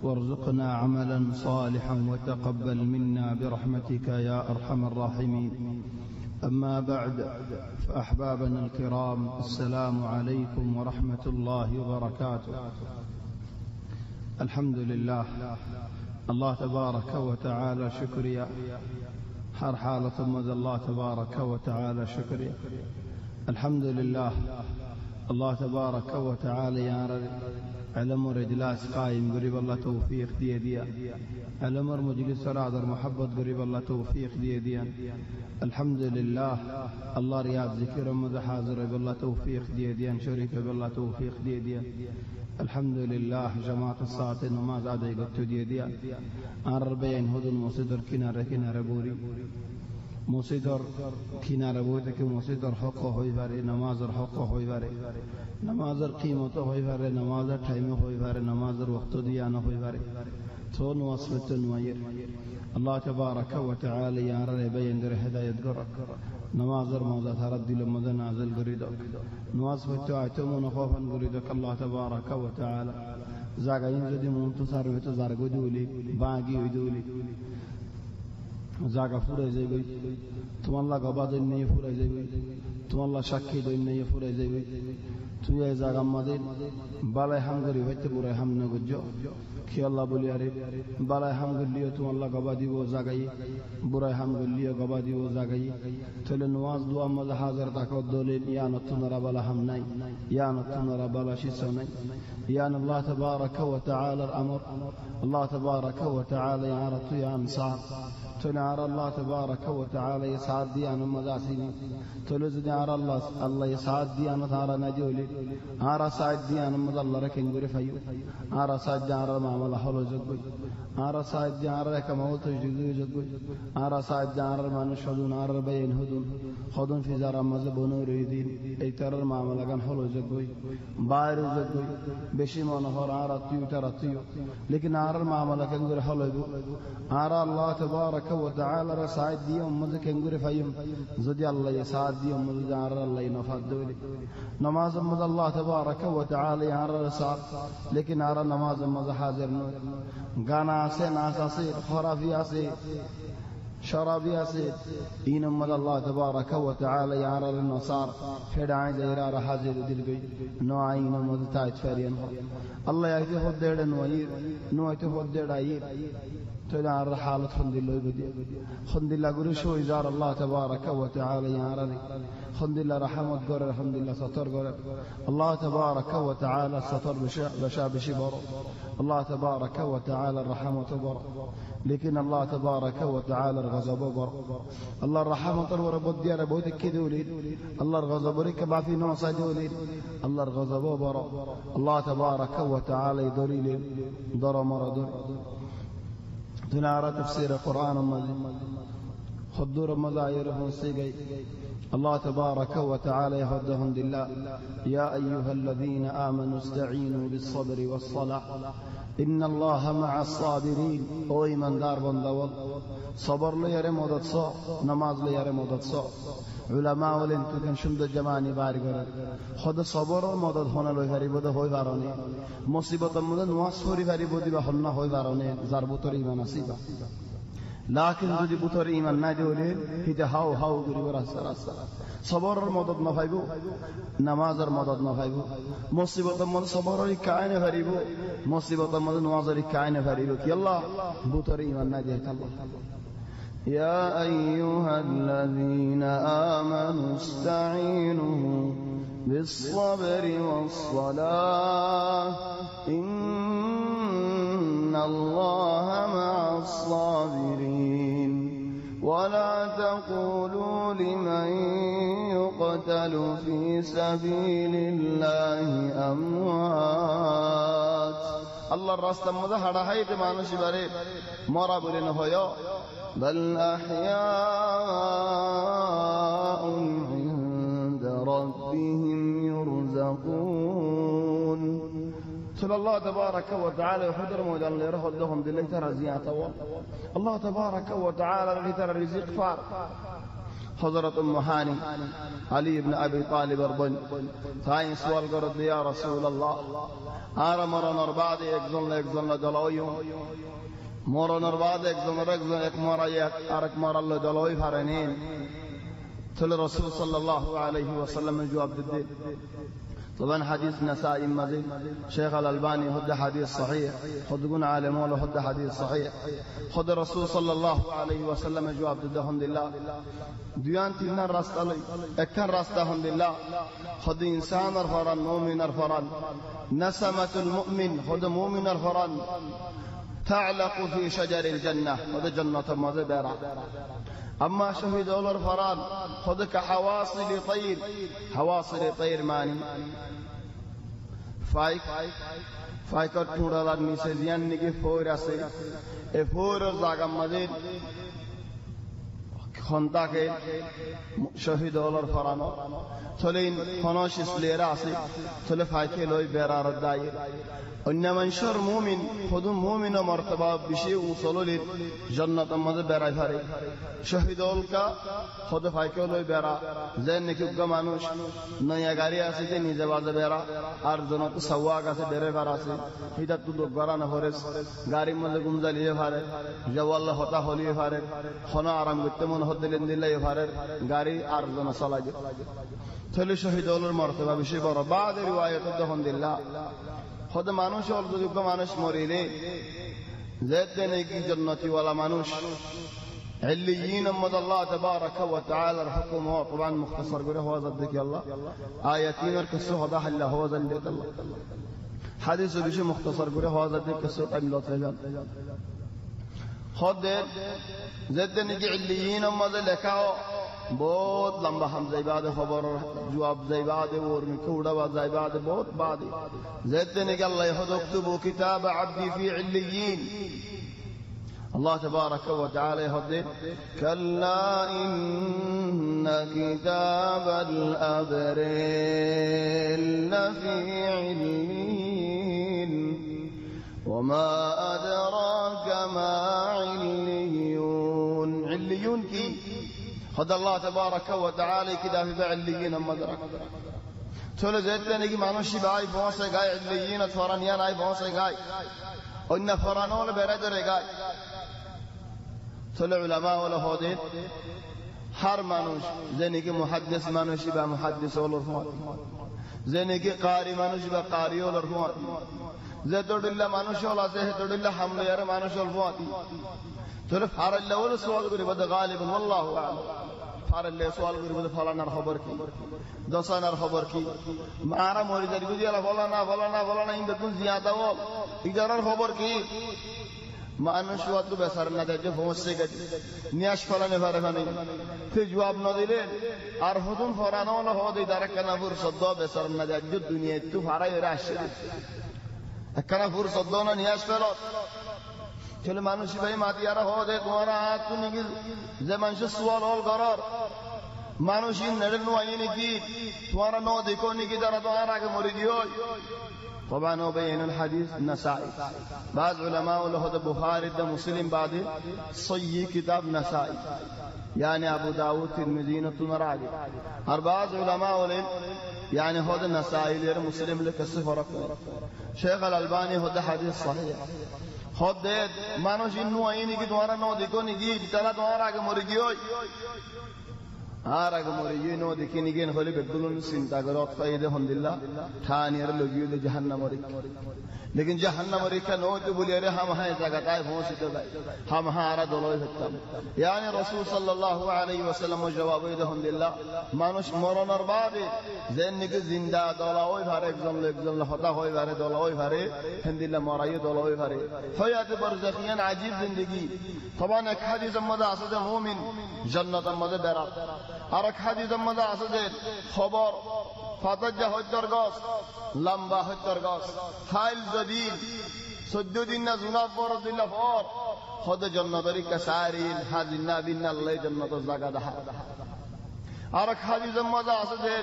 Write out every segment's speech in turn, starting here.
وارزقنا عملا صالحا وتقبل منا برحمتك يا أرحم الراحمين. أما بعد، فأحبابنا الكرام، السلام عليكم ورحمة الله وبركاته. الحمد لله، الله تبارك وتعالى شكريا هر حالة مد الله تبارك وتعالى شكريا. الحمد لله، الله تبارك وتعالى يا رب على مر اجلاس قائم قريب الله توفيق ديا على مر مجلس رادر محبت قريب الله توفيق ديا. الحمد لله، الله رياض ذكر مد حاضر بالله توفيق ديا شريك بالله توفيق ديا. الحمد لله، جماعة الصلاة نماز عدي قد ديا أربعين هدن مصدر كنار بوري مصدر كنار بوتك مصدر حقه هوي باري نمازر حقه هوي باري نمازر قيمته هوي باري نمازر تايمه هوي باري نمازر وقت ديانه هوي باري تون وصفة نوير. الله تبارك وتعالى يا رب بين در هداية قرأ نمازر موزة تردي لما نازل قريدك نواصفة تعتمون خوفا قريدك. الله تبارك وتعالى زاقين زدي منتصر وتزار قدولي باقي ودولي زاقا فورا زيبي تم الله قبض النية فورا زيبي تم الله شكيد النية فورا زيبي تويا زاقا مدين بالا حمغري ويت بورا حم نغجو كي الله بولي عرب بالا حمغليو تم الله قبضي و زاقاي بورا حمغليو قبضي و زاقاي تل نواز دعا مد حاضر تاكو دولين يا نتنرا بالا حم ناي يا نتنرا بالا شيسو ناي يا الله تبارك وتعالى الأمر. الله تبارك وتعالى يا رتو يا انصار تنار الله تبارك وتعالى يسعد ديان مداسيني تلوز نار الله يسعد ديان ثار نجولي عار سعد ديان مدلل ركن غرفيو عار سعد ديان ما مل حلو جغوي عار سعد ديان رك موت جغوي عار سعد ديان ما نشهدون عار بين هدون خدون في زار مذبون يريدين اي تر ما ملغن حلو جغوي باير جغوي بشي ما نهار عار تيو ترتيو لكن عار ما ملغن غر حلو عار الله تبارك وتعالى رسعد دي أمد كنغري فيم زدي الله يسعد دي أمد جار الله ينفذ دولي نماز أمد الله تبارك وتعالى يعر رسعد لكن عرى نماز أمد حاضر نور غانا سي ناسا سي خرافي سي شرابي سي إن أمد الله تبارك وتعالى يعر النصار فدعي زيرار حاضر دلقي نوعين أمد تايت فريان الله يأتي خدر نوير نويت خدر عير تدعى الرحالة خند الله بدي خند الله قريش وإزار الله تبارك وتعالى يا رضي خند الله رحمة قرر خند الله سطر قرر الله تبارك وتعالى سطر بشا بشبر الله تبارك وتعالى الرحمة بر لكن الله تبارك وتعالى الغضب بر الله الرحمة ورب الديار بوتك كدولين الله الغضب ركب في نوص دولين الله الغضب بر الله تبارك وتعالى دليل در مرض تنار تفسير القرآن خدور مزايرهم سيقي. الله تبارك وتعالى يهدهم لله يا أيها الذين آمنوا استعينوا بالصبر والصلاة إن الله مع الصابرين. أي من دار بندول صبر لي يرم ودت صا نماز لي يرم ودت صا علماء ولن تكن شمد جماني بارقر خد صبر مدد هنا لو هري بده هوي باروني مصيبة مدد نواسوري هري بودي بحلنا هوي باروني زربوتري مناسبة. لكن যদি বুতর ঈমান না দিলে হিতে হাও হাও করি রাস্তা রাস্তা সবরের মদদ না পাইব নামাজের মদদ না পাইব মুসিবতের মধ্যে সবরের কায়নে পারিব মুসিবতের মধ্যে নামাজের কায়নে পারিব কি আল্লাহ বুতর ঈমান না দিয়ে আল্লাহ يا أيها الذين آمنوا استعينوا بالصبر والصلاة إن الله مع الصابرين ولا تقولوا لمن يقتل في سبيل الله أموات. الله الرسول مذهر حيث ما نشبره مرا بلين هيا بل أحياء عند ربهم يرزقون. صلى الله تبارك وتعالى يحضر موجه اللي يرهد لهم دلي ترى زيادة الله تبارك وتعالى اللي ترى رزق فار হযরত মুহানি আলী ইবনে আবি তালিবের বোন তাই সওয়াল করতে ইয়া রাসূলুল্লাহ আর মরণের বাদে একজন দলাইও মরণের বাদে একজন এক মরাই আরেক মরাল্লো দলাই পারেনি তাহলে রাসূল সাল্লাল্লাহু আলাইহি ওয়াসাল্লাম জবাব দিতে طبعا حديث نسائي مزيد شيخ الألباني هد حديث صحيح خد قن عالم ولا هد حديث صحيح خد الرسول صلى الله عليه وسلم جواب ده الحمد لله ديان تنا راست علي اكن راست الحمد لله خد انسان الفران مؤمن الفران نسمة المؤمن خد مؤمن الفران تعلق في شجر الجنة خد جنة مزبرة أما شهد أولر فران خد كحواصل طير حواصل طير ماني فايك تورا لغني سيزيان نيكي فور أسي فور زاقم مزيد خنطاكي شهد أولر فرانو تولين خنوش اسليرا أسي تولي فايكي لوي بيرار الدائر অন্য মানুষের মুমিন খুদ মুমিন মর্তবা বেশি উসললি জান্নাত মধ্যে বেড়াই পারে শহীদুলকা খুদ ফাইকে লই বেড়া যে নাকি মানুষ নয়া গাড়ি আছে যে নিজে বাজে বেড়া আর জনত সওয়াগ আছে বেরে বেড়া আছে এটা তো গরা না হরে গাড়ির মধ্যে গুমজালিয়ে পারে জওয়াল্লাহ হতা হলিয়ে পারে খনা আরাম করতে মন হদিলেন দিলাই পারে গাড়ি আর জন চলায় তাহলে শহীদুলের মর্তবা বেশি বড় বাদের রিওয়ায়াত আলহামদুলিল্লাহ خود মানুষ অল্পযোগ্য মানুষ মরিলে যেতে নাকি জান্নাতীওয়ালা মানুষ عليين محمد الله تبارك وتعالى الحكم هو طبعا مختصر قوله هو ذلك الله آياتين الكسو هذا حل هو ذلك الله حديث بشي مختصر قوله هو ذلك الكسو قبل تجان خود زدن نجي عليين محمد لكاو बहुत लंबा हम ज़ैबाद खबर जवाब ज़ैबाद और मिकूड़ा व ज़ैबाद बहुत बाद ज़ैते ने अल्लाह यहदुक्तबु किताब अब्दी फी इल्लियीन الله تبارك وتعالى يهدي كلا إن كتاب الأبرار لفي عليين وما أدراك ما عليون عليون كي خد الله تبارك وتعالى كده في بعليين مدرك تقول زيتني كي مانوشي باي بونسه جاي عليين فرانيان اي بونسه جاي ان فرانول برادر جاي تقول علماء ولا هودين هر مانوش زيني كي محدث مانوشي با محدث ولا رفوات زيني كي قاري مانوشي با قاري ولا رفوات زيتود الله مانوش ولا زيتود الله حمل يار مانوش الفوات تقول فار الله ولا سؤال غريب هذا غالبا والله اعلم فار الله سؤال غريب هذا فلانا خبر كي دسانا خبر كي مارا مريض يقول يلا فلانا ان بكون زياده و اجار خبر كي মানুষ ওয়াতো বেচার না দেয় যে পৌঁছে গেছে নিয়াস ফলানে পারে মানে ফির জবাব না দিলে আর হতুন ফরানো হলো হদি দারকানা ফুরসত বেচার না দেয় যে দুনিয়া একটু ফারাই এরা আসে একখানা ফুরসত না নিয়াস ফেলত চলে মানুষ ভাই মাতিয়ারা হদে তোমার হাত তুমি যে মানুষ সোয়াল হল করার মানুষ নেড়ে নোয়াই নাকি তোমার ন দেখো নাকি যারা তোমার আগে মরে দিও طبعا وبين الحديث النسائي بعض علماء له البخاري ده مسلم بعد صحيح كتاب نسائي يعني ابو داود ترمذي نتنراجي بعض علماء يعني هذا النسائي غير مسلم لك السفر شيخ الألباني هذا حديث صحيح خود মানুষ ইন্নু আইনি কি তোমার ন দেখো নাকি তারা তোমার আগে মরে গিয়ে আর আগে মরে গিয়ে ন দেখি নিগেন হলে বেদুলন চিন্তা করে অতকাইদে আলহামদুলিল্লাহ ঠানিয়ার লগিয়ে দে জাহান্নামে लेकिन जहन्नम रिका नो तो बोले अरे हम हैं जगताए पहुंच तो हम हारा दलोय हत्तम यानी रसूल सल्लल्लाहु अलैहि वसल्लम जवाब दे अल्हम्दुलिल्लाह मानुष मरनर बादे जेन निके जिंदा दलाओय भारे একজন হতা হয় ভারে দলাওয় ভারে আলহামদুলিল্লাহ মরাই দলাওয় ভারে হায়াত বারজাখিয়ান আজীব জিंदगी তবান এক হাদিস মধ্যে আছে যে মুমিন জান্নাতের মধ্যে বেরা আর এক হাদিসের মধ্যে আছে যে খবর ফাতাজ্জা হত্যর গাছ লম্বা হত্যর গাছ হাইল জদিন 14 দিন না জুনাব বরদিল্লাহ পর খোদ জান্নাতের কাসারিন হাজিনা বিনাল্লাহ জান্নাতের জায়গা দেখা আর এক হাদিসের মধ্যে আছে যে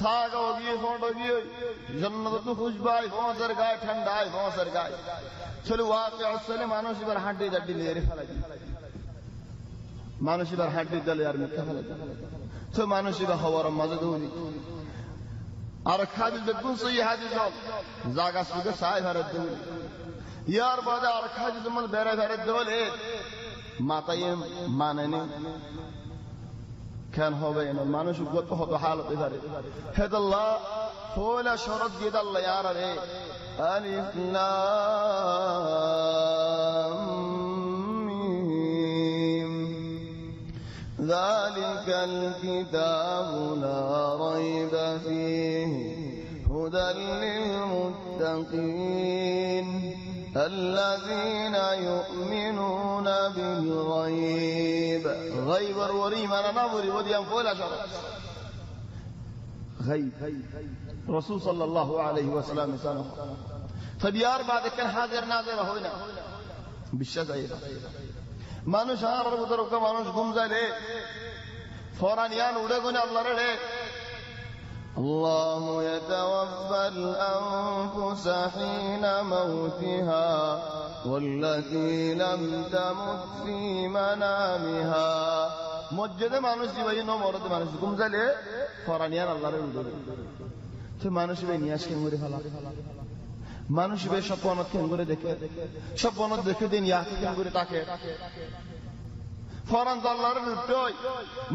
থাকা গিয়ে ফটো গিয়ে জান্নাত তো খুশবাই ফসর গায় ঠান্ডায় ফসর গায় চলে ওয়াকি আসলে মানুষ এবার হাঁটি দাঁড়ি নিয়ে ফেলাই মানুষ এবার হাড্ডির দলে আর মিথ্যা ফেলে তো মানুষ এবার হওয়ার মাঝে দৌড়ি আর হাদিস বেগুন সহি হাদিস জাগা সুগে সাই ভারত দৌড়ি ইয়ার বাদে আর হাদিস মন বেড়ে ভারত দৌড়ে মাতায় মানেনি كان هو بين المانوش وقطه بحاله بفرد هذا الله فولا شرط يد الله يا ربي ألف لام ميم ذلك الكتاب لا ريب فيه هدى للمتقين الذين يؤمنون بالغيب غيب الوريم أنا نظري ودي أنفولا شرط غيب رسول صلى الله عليه وسلم سنة فبيار بعد كان حاضر ناظر هنا بالشزعير মানুষ আর বুতরক মানুষ ঘুম যায় রে ফরানিয়ান উড়ে গুনে আল্লাহর রে الله يتوفى الأنفس حين موتها والتي لم تمت في منامها মসজিদে মানুষ জীবই ন মরদ মানুষ ঘুম যালে ফরানিয়ান আল্লাহর উড়ে তো মানুষ ভাই নিয়াস কেন করে ফেলা মানুষ ভাই স্বপ্ন কেন করে দেখে স্বপ্ন দেখে দিন ইয়া কেন করে তাকে ফরান আল্লাহর উঠই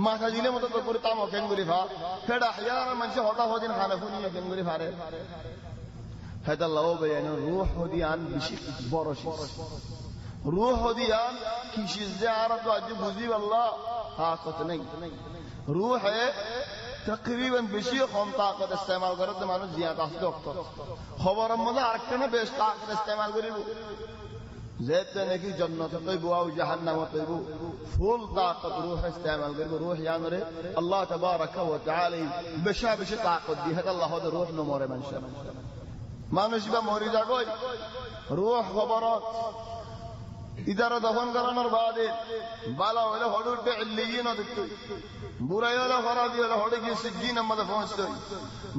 মাথা দিলে মতো তো করে তাম কেন করে ফা ফেডা হায়ার মানুষ হতা হদিন খানা ফুনি কেন করে ফারে هذا الله بيان روح وديان بشيء برشيس روح وديان كيش الزيارة واجب وزيب الله طاقة ني روح تقريبا بشيء خم طاقة استعمال قرد مانو زيادة دكتور خبر ماذا أركنا بيش طاقة استعمال قريبو زيت نكي جنة طيبو أو جهنم طيبو فول طاقة روح استعمال قريبو روح يعني الله تبارك وتعالى بشا بشي طاقة دي هذا الله هذا روح نمور من شاء মানুষ বা মরি যাগই রূহ খবরত ইদারা দফন করানোর বাদে বালা হলে হড় উঠবে ইল্লিয়িন দেখতো বুড়াই হলে খরাবি হলে হড়ে গিয়ে সিজ্জিন আমাদের পৌঁছতো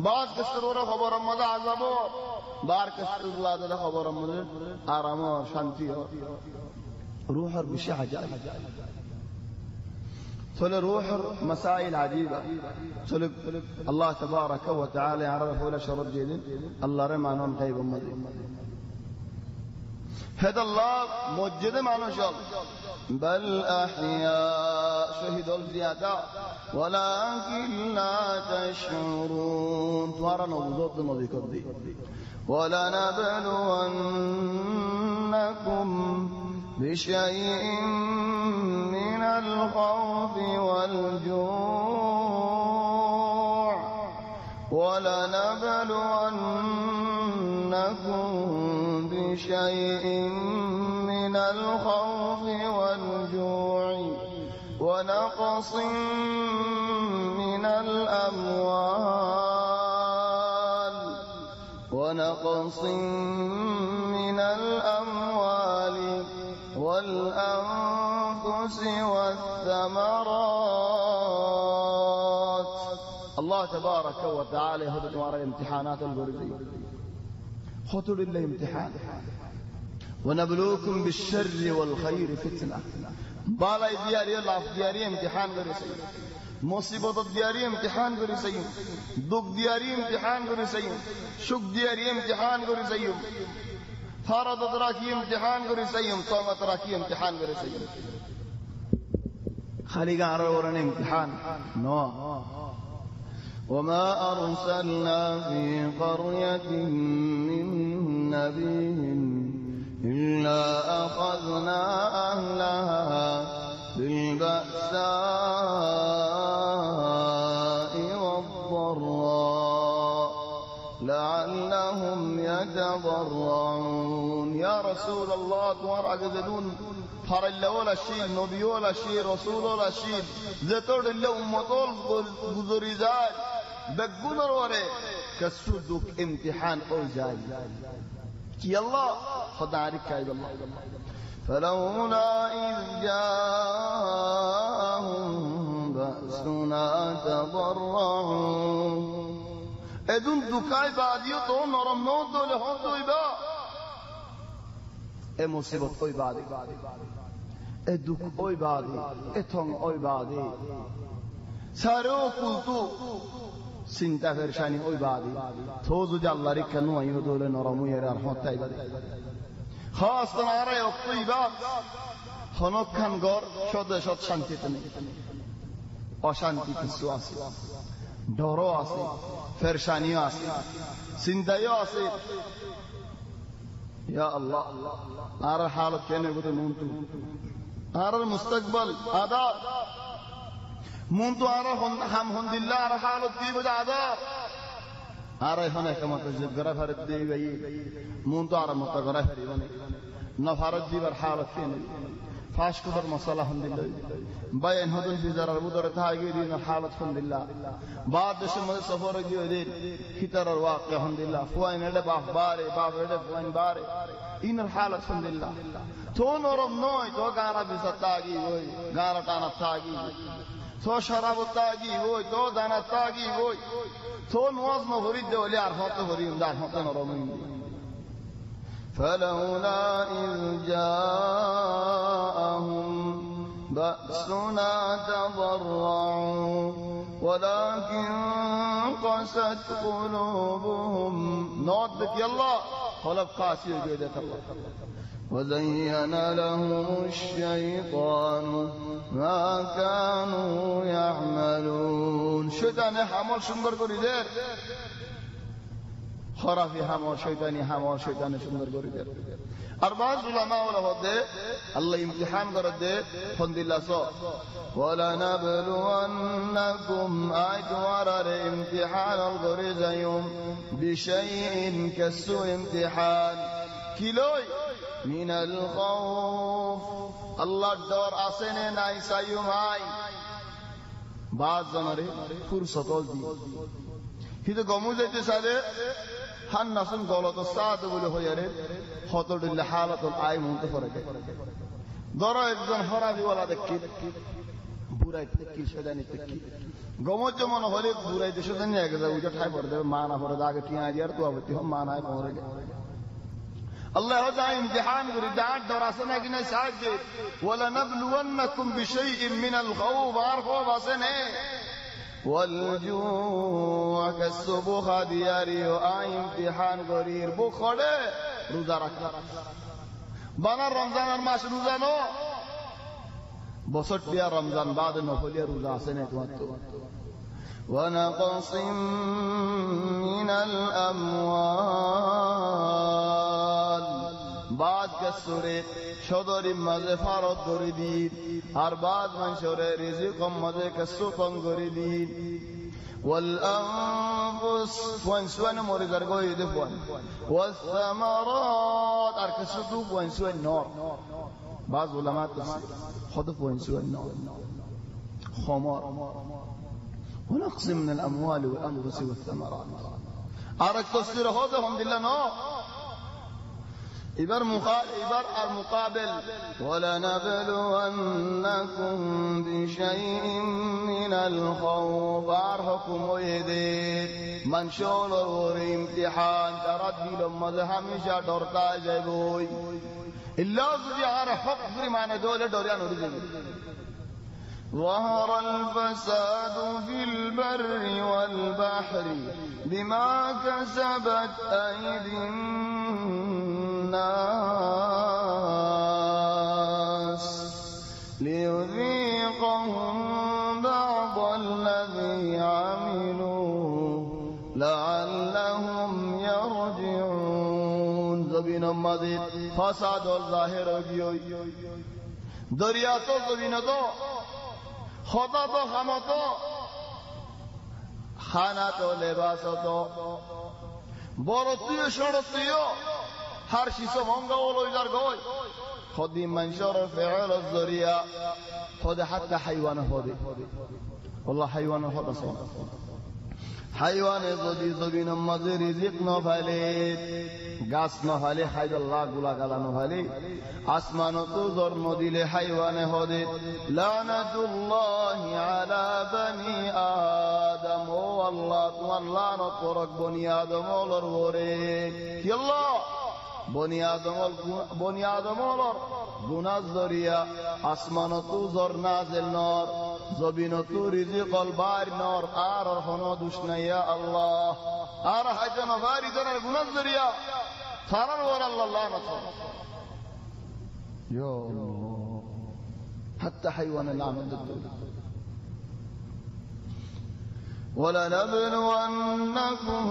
বাস কষ্টর খবর আমাদের আযাব বার কষ্টুল্লাহ তাআলা খবর আমাদের আরাম ও শান্তি রূহের বিষয় আজাব صلى روح مسائل عجيبة صلى الله تبارك وتعالى عرف ولا شرط جيد الله رمانون غيب مضي هذا الله موجد معنا شاء بل أحياء شهد الزيادة ولكن لا تشعرون ترى نبض نبي كذي ولنبلونكم بشيء من الخوف والجوع ولنبلونكم بشيء من الخوف والجوع ونقص من الأموال والأنفس والثمرات الله تبارك وتعالى هذا دوار امتحانات البرزية خطر الله امتحان ونبلوكم بالشر والخير فتنة بالا دياري الله دياري امتحان برسي مصيبة دياري امتحان برسي دق دياري امتحان برسي شك دياري امتحان برسي فرض تراكي امتحان برسيهم صوم تراكي امتحان برسيهم خليق عرورنا امتحان نو وما أرسلنا في قرية من نبي إلا أخذنا أهلها بالبأساء والضراء لعلهم يتضرعون يا رسول الله تورع جددون فر الله ولا شيء نبي ولا شيء رسول ولا شيء ذكر الله أمطول غزريزات بقبنا روره كسودك امتحان أوزاي كي الله خدع عليك يا الله فلولا إذ جاءهم بأسنا تضرعوا ادون دکای بعدیو تو نرم نو دوله هم دوی با ای مصیبت کوئی بعدی eduk oy badi eton oy badi saro kultu sinta fershani oy badi tozu jallari kanu ayo dole naramu yere arhata ibadi khas tanara yoktu ibad honok khan gor shode shod shanti tane অশান্তি কিছু আছে ডরও আছে ফেরশানিও আছে চিন্তাও আছে ইয়া আল্লাহ আর হালত কেন বলে মুনতু আর মুস্তাকবাল আদাব মুনতু আর হাম হামদুলিল্লাহ আর হালত কি বলে আদাব আর এখন একমাত্র যে গরা ফারত দেই ভাই মুনতু আর মত গরা ফারি মানে না ফারত দিবার হালত কেন ফাশ কুবর মাসালা আলহামদুলিল্লাহ বায়ান হদুল বিজারার বুদরে থাকি দিন হালত আলহামদুলিল্লাহ বাদ দেশের মধ্যে সফর গিয়ে দিন খিতারার ওয়াকি আলহামদুলিল্লাহ ফুয়াইন এলে বারে বাফ ফুয়াইন বারে ইনার হালত আলহামদুলিল্লাহ তো নরম নয় তো গারা বিসা তাগি ওই গারা টানা তাগি তো শরাব তাগি ওই তো দানা তাগি ওই তো নওয়াজ নহরিদ দেওলি আর হতে হরি দার হতে নরম فلولا إذ جاءهم بأسنا تضرعوا ولكن قست قلوبهم نودك يلا قلب قاسي جودة الله وزين لهم الشيطان ما كانوا يعملون شيطان حمل সুন্দর করে দেয় খরাফি হামল শয়তানি হামল শয়তানে সুন্দর করে দেয় আর বাজ উলামা ওরা হতে আল্লাহ ইমতিহান করে দে ফন্দিল্লাহ সো ওয়ালা নাবলুওয়ান্নাকুম আইতওয়ারার ইমতিহান করে যায়ুম বিশাইইন কাসু ইমতিহান কিলই মিনাল খাউফ আল্লাহর ডর আছে না নাই সাইয়ুম আই বাজ জনরে ফুরসত দি কিন্তু গমু যাইতে সালে হান নাসুন গলত সাদ বলে হইয়ারে হতদুল হালাতুল আই মুনতে করে ধরো একজন হরাবি ওয়ালা দেখি বুড়াই দেখি সেদানি দেখি গমজ মনে হলে বুড়াই দেশে জানি আগে যা উঠে ঠাই পড়ে দেবে মা না পড়ে আগে টিয়া দিয়ার তো আবতি হম মা নাই পড়ে আল্লাহ যা ইমতিহান করে দাঁত ধরাছে নাকি না সাহায্য ওয়ালা নাবলুওয়ান্নাকুম বিশাইইন মিনাল খাউফ আর খাউফ আছে না والجوع كالسبخ دياري وآي امتحان غرير بخড়ে রোজা রাখা বানার রমজানের মাস রোজা নো বছরটিয়া রমজান বাদে নফলিয়া রোজা আছে না তোমার তো ونقص من الأموال بعد كسره সদরি মাঝে ফারত করে দিন আর বাদ মানুষের রিজিক মাঝে কষ্ট কম করে দিন ওয়াল আনফুস ওয়ানসওয়ান মরিদার গই দেফওয়ান ওয়াস সামারাত আর কষ্ট ওয়ানসওয়ান নর বাজ উলামা তাফসীর খদ ওয়ানসওয়ান নর খমর ونقص من الاموال والانفس والثمرات আর তফসীর হযে আলহামদুলিল্লাহ নো إبر المقابل ولنبلونكم بشيء من الخوف أرهكم ويدير من شول امتحان تردي لما هميشة دورتا جيبوي إلا زجار حق فرمان دولة دوريان ورزين ظهر الفساد في البر والبحر بما كسبت أيدي الناس ليذيقهم بعض الذي عملوا لعلهم يرجعون زبين مزيد فساد الظاهر بيوي دريا تو زبين تو خطا تو خما تو খানা তো লেবাস তো বড়তিও সড়তিও هر شيء مونغا ولو يدار قوي خدي منشر فعل الزريا خد حتى حيوان خدي والله حيوان خد صون حيوان زدي زبين مزي رزق نفالي গাছ নহালে হাইদুল্লাহ গুলা গালা নহালে আসমান তো জন্ম দিলে হাইওয়ানে হদে লানাতুল্লাহি আলা বানি আদম ও আল্লাহ তোমার লানত করক বনি আদম ওলর ওরে কি আল্লাহ বনি আদমর গুনাহ জরিয়া আসমানতু জরনাজেল নর জবিনতু রিজিকল বার নর আর হনো দুশনাইয়া আল্লাহ আর হাজন বারি জনের গুনাহ জরিয়া সারার ওর আল্লাহ লানত ইয়া আল্লাহ হাত্তা হাইওয়ান লানত ولنبلونكم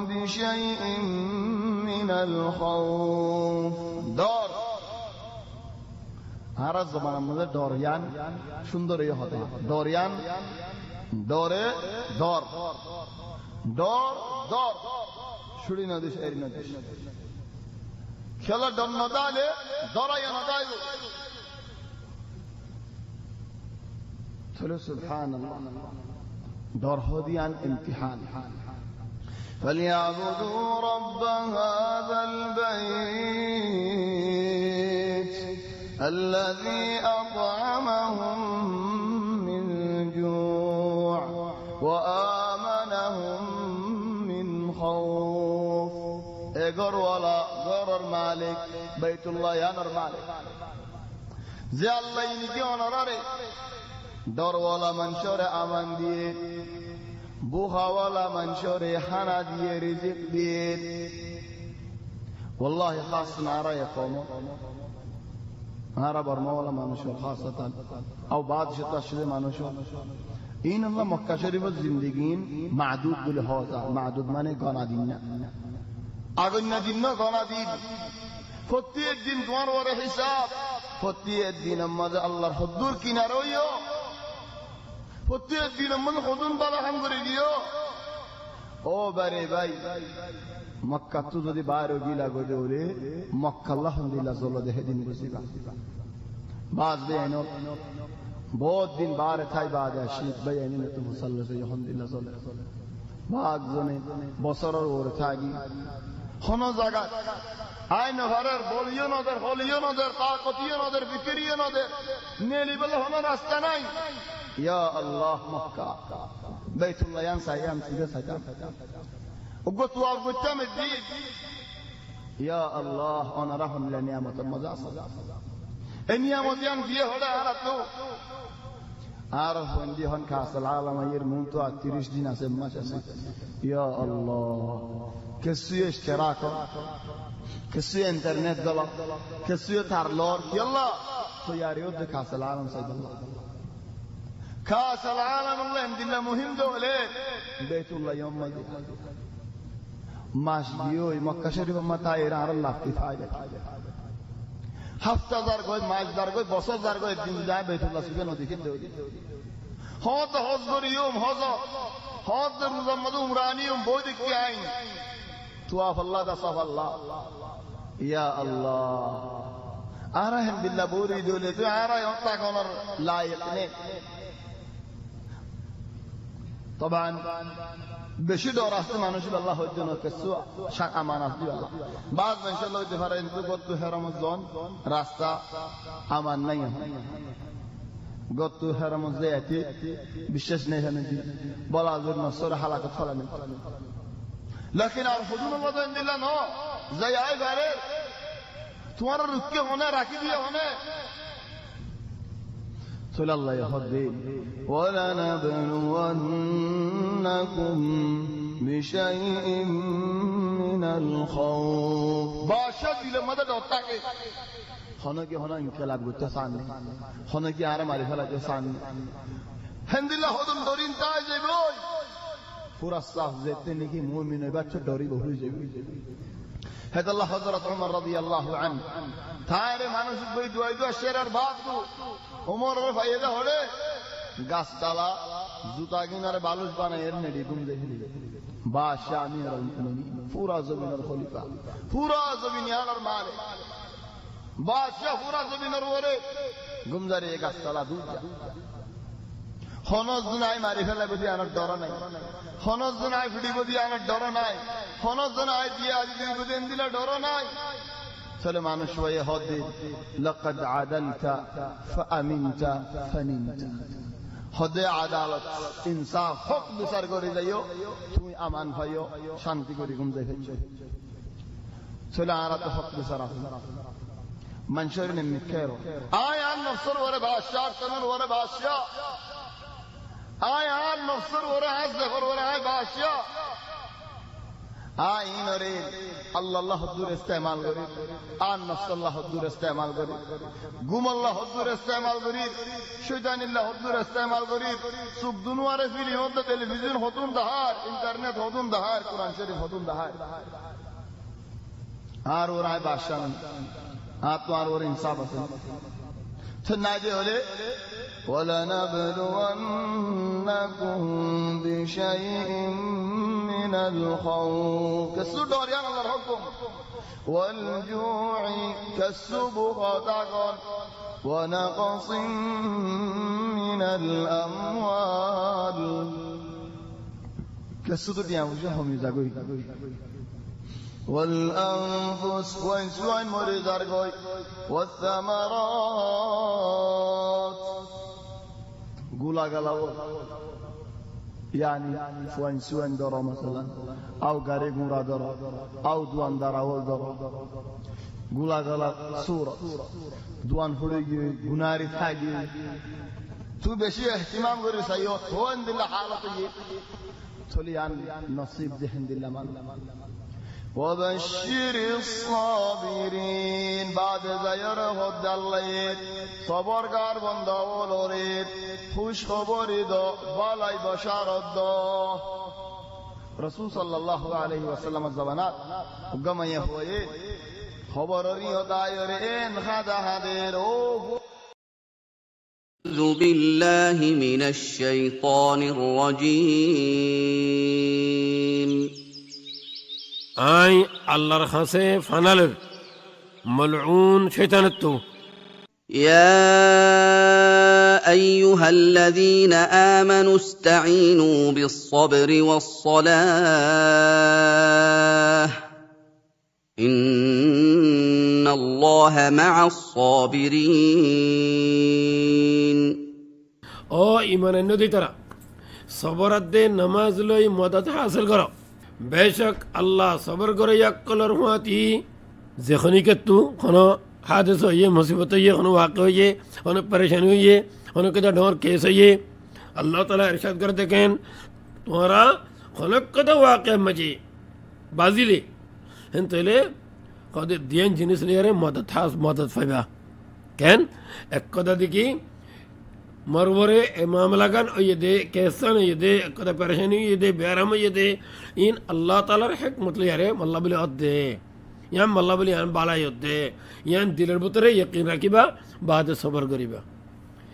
بشيء من الخوف دار هر زمان مزه داریان সুন্দর এই হতে داریان داره دار دار دار শুরি না দেশ এর না দেশ খেলা দন্ন দালে দরায়া না দাইলো সুবহানাল্লাহ دار هديان امتحان فليعبدوا رب هذا البيت الذي أطعمهم من جوع وآمنهم من خوف اغر ولا غر مالك بيت الله يانر مالك زي الله ينكي ونراري দরওয়ালা মানুষরে আমান দিয়ে বুহাওয়ালা মানুষরে হানা দিয়ে রিজিক দিয়ে والله خاص نارا يقوم نارا برمولا মানুষ خاصة او بعض شتاشد মানুষ این الله مکه شریف زندگین معدود بله هذا معدود মানে গণা দিন না আগুন দিন না গণা দিন প্রত্যেক দিন তোমার ওরে হিসাব প্রত্যেক দিন আমাদের আল্লাহর হুদুর কিনারে হইও প্রত্যেক দিন আমাদের হুদুর বালা হাম করে দিও ও বারে ভাই মক্কা তো যদি বাইরে গিলা গদে ওরে মক্কা আলহামদুলিল্লাহ চলো দেখে দিন বসিবা বাজ বেন বহুত দিন বারে থাই বাদ শীত বেয়ানি তো মুসাল্লা সে আলহামদুলিল্লাহ চলে বাগ জনে বছরের ওরে থাকি হন জায়গা আইন ঘরের বলিও নদের হলিও নদের তাকতিও নদের বিক্রিও নদের নেলি বলে হন রাস্তা নাই ইয়া আল্লাহ মক্কা বাইতুল্লাহ ইয়ানসা ইয়ামসিদা সাইতা وقلت وقلت الدين يا الله انا رحم لنعمه المزاص النعمه دي فيها ولا عرفتو عارف عندي هون كاس العالم يرمونتو 30 دين اسم ما يا الله كسي اشتراك كسي انترنت دلا كسي تارلور يلا تو يا ريود كاس العالم سيد الله كاس العالم الله عند الله مهم دولة بيت الله يوم ما মাস গিয়ে মক্কা শরীফ মাতা এর আর লাফতি ফায়দা হাফতা দার গয় মাস দার গয় বছর দার গয় দিন যায় বাইতুল্লাহ শরীফে নদী কে দেই হজ হজ করিয়ম হজ হজ মুজাম্মদ উমরানিয়ম বই দেখি আইন তুয়াফ আল্লাহ দা সাফ আল্লাহ ইয়া আল্লাহ আরাহম বিল্লাহ বুরি দলে তো আরায় হত্যা করার লায়েক নে طبعا বেশি ডর আসতে মানুষের আল্লাহ হইতে না কিছু আমানত দিও আল্লাহ বাদ ইনশাআল্লাহ হইতে পারে কিন্তু গত হেরামজন রাস্তা আমান নাই গত হেরামজ যাইতে বিশ্বাস নেই জানেন বলা জোর নসর হালাকত ফলানি लेकिन আর হুজুর আল্লাহ দিল্লাহ ন যাই আই বারে তোমার রুকে হনে রাখি দিয়ে হনে صلى الله يهدي ولنبلونكم بشيء من الخوف باشا দিলে মদদ হতাকে হনকে হন ইনকিলাব করতে চান হনকে আর মারি ফেলাতে চান হামদুলিল্লাহ হদম দরিন তাই যাবে পুরা সাফ যেতে নাকি মুমিন বাচ্চা ডরি বহরি যাবে হেদাল্লাহ হযরত ওমর রাদিয়াল্লাহু আনহু তারে মানুষ বই দুই দুই শেরার বাদ ওমরের ফায়দা হলে গাছতলা জুতা কিনারে বালুচ বানায় এর নেডি গুম দেখলি বাদশা আমিরুল মুমিনিন পুরা জমিনের খলিফা পুরা জমিনের মালিক বাদশা পুরা জমিনের ওরে গুমজারে গাছতলা দুইটা হনজ নাই মারি ফেলে বুঝি আমার ডর নাই হনজ নাই ফিডি বুঝি আমার ডর নাই হনজ নাই দিয়ে আজ দুই বুঝেন দিলে ডর নাই চলে মানুষ হয়ে হদে লাকাদ আদালতা ফাআমিনতা ফানিনতা হদে আদালত ইনসাফ হক বিচার করে যাইও তুমি আমান হইও শান্তি করে ঘুম যাই ফেলছো চলে আর তো হক বিচার আছে মানুষের নেমনি কেরো আয় আর নফসর ওরে বাদশাহ তনুর ওরে বাদশাহ আয় আর নফসর ওরে হাজ দেখর ওরে আয় বাদশাহ আয় ইনরে আল্লাহ আল্লাহ হদ্দুর ইস্তেমাল করি আর নফস আল্লাহ হদ্দুর ইস্তেমাল করি গুম আল্লাহ হদ্দুর ইস্তেমাল করি শয়তানিল্লাহ হদ্দুর ইস্তেমাল করি সুখ দুনিয়ারে ফিলি হত টেলিভিশন হতুন দাহার ইন্টারনেট হতুন দাহার কোরআন শরীফ হতুন দাহার আর ওর আয় বাদশাহ আর তো আর ওর ইনসাফ আছে তো না যে হলে وَلَنَبْلُوَنَّكُمْ بِشَيْءٍ مِّنَ الْخَوْفِ كسو دوريان الله الحكم والجوع كسو بخطاقون ونقص من الأموال كسو دوريان وجههم يزاقوي والأنفس وإنسوان مريضار قوي والثمرات قولا قلاو يعني وإنسوان دارا مثلا أو غاري قورا دارا أو دوان دارا ول دارا قولا قلا سورة دوان فريقي گناري تاقي تو بشي اهتمام قري سيوت هو عند الله حالتي تولي عن نصيب ذهن دي الله وبشر الصابرين بعد زيره الدليل صبر قار بندا ولوريد خوش خبری دو بالای بشارت دو رسول صلی الله علیه و سلم زبانات گمایه ہوئے خبری دایره ان خدا هدر أعوذ بالله من الشيطان الرجيم আই আল্লাহর কাছে ফানালের মলউন শয়তানত্ব يا أيها الذين آمنوا استعينوا بالصبر والصلاة إن الله مع الصابرين ও ইমানের নদী তারা সবরাত দে নামাজ লই মদত হাসিল করো বেশক আল্লাহ সবর করে ইয়াকলর হুয়াতি যখনই তু কোনো হাদিস হইয়ে মুসিবত হইয়ে কোনো ওয়াक़ হইয়ে কোনো পরেশানি হইয়ে কোনো কেদা ঢোর কেস হইয়ে আল্লাহ তাআলা ইরশাদ করে দেখেন তোমরা কোনো কেদা ওয়াक़ মজি বাজিলে হেন তেলে কদে দিন জিনিস লিয়ারে মদত হাস মদত ফাইবা কেন এক কথা দেখি মরবরে মামলা গান ওই দে কেসান ওই দে কদা পরেশানি ওই দে বেরাম ওই দে ইন আল্লাহ তাআলার হিকমত লিয়ারে আল্লাহ বলে অদে ইয়ান আল্লাহ বলে ইয়ান বালাই অদে ইয়ান দিলের ভিতরে ইয়াকিন রাখিবা বাদে সবর করিবা